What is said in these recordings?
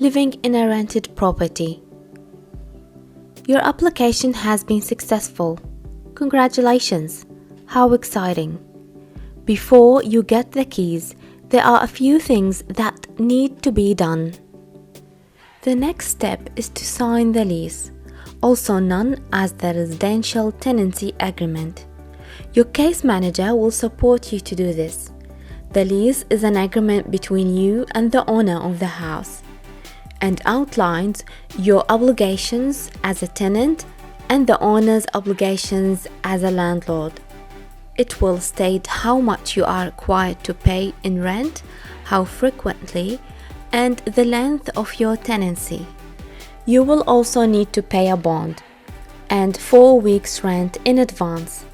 Living in a rented property. Your application has been successful. Congratulations! How exciting! Before you get the keys, there are a few things that need to be done. The next step is to sign the lease, also known as the residential tenancy agreement. Your case manager will support you to do this. The lease is an agreement between you and the owner of the house and outlines your obligations as a tenant and the owner's obligations as a landlord. It will state how much you are required to pay in rent, how frequently, and the length of your tenancy. You will also need to pay a bond and 4 weeks' rent in advance.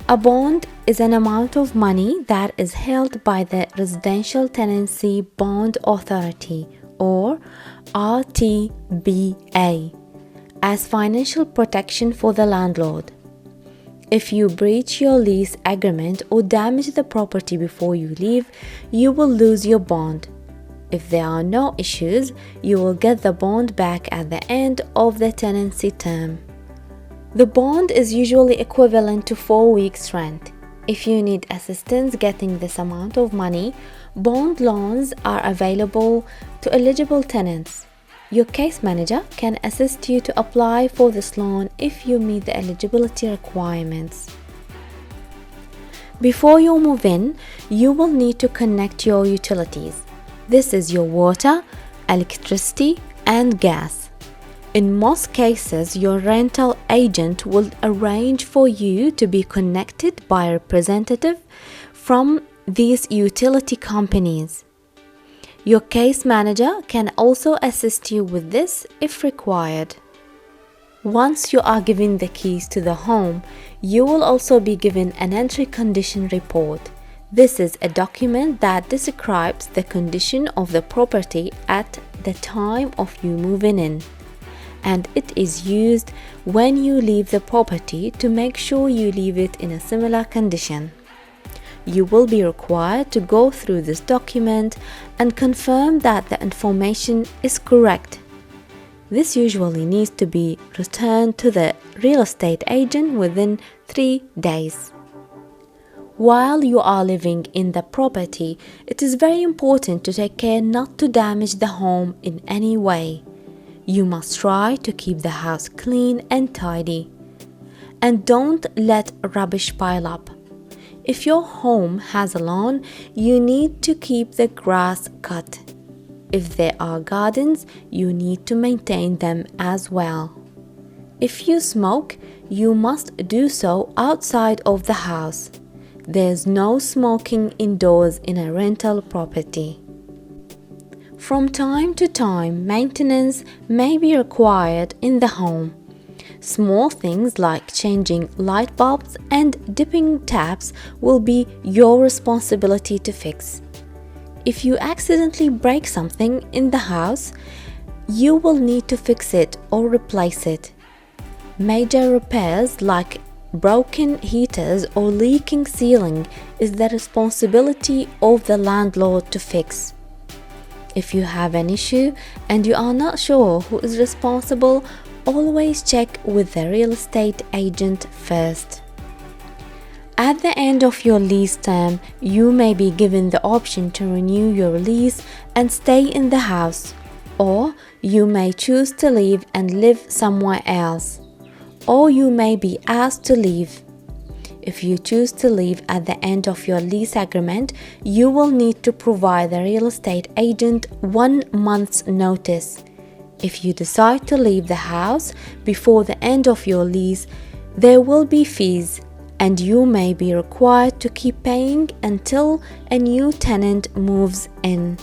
A bond is an amount of money that is held by the Residential Tenancy Bond Authority, or RTBA, as financial protection for the landlord. If you breach your lease agreement or damage the property before you leave, you will lose your bond. If there are no issues, you will get the bond back at the end of the tenancy term. The bond is usually equivalent to 4 weeks' rent. If you need assistance getting this amount of money, bond loans are available to eligible tenants. Your case manager can assist you to apply for this loan if you meet the eligibility requirements. Before you move in, you will need to connect your utilities. This is your water, electricity, and gas. In most cases, your rental agent will arrange for you to be connected by a representative from these utility companies. Your case manager can also assist you with this if required. Once you are given the keys to the home, you will also be given an entry condition report. This is a document that describes the condition of the property at the time of you moving in, and it is used when you leave the property to make sure you leave it in a similar condition. You will be required to go through this document and confirm that the information is correct. This usually needs to be returned to the real estate agent within 3 days. While you are living in the property, it is very important to take care not to damage the home in any way. You must try to keep the house clean and tidy. And don't let rubbish pile up. If your home has a lawn, you need to keep the grass cut. If there are gardens, you need to maintain them as well. If you smoke, you must do so outside of the house. There's no smoking indoors in a rental property. From time to time, maintenance may be required in the home. Small things like changing light bulbs and dipping taps will be your responsibility to fix. If you accidentally break something in the house, you will need to fix it or replace it. Major repairs like broken heaters or leaking ceiling is the responsibility of the landlord to fix. If you have an issue and you are not sure who is responsible, always check with the real estate agent first. At the end of your lease term, you may be given the option to renew your lease and stay in the house, or you may choose to leave and live somewhere else, or you may be asked to leave. If you choose to leave at the end of your lease agreement, you will need to provide the real estate agent 1 month's notice. If you decide to leave the house before the end of your lease, there will be fees, and you may be required to keep paying until a new tenant moves in.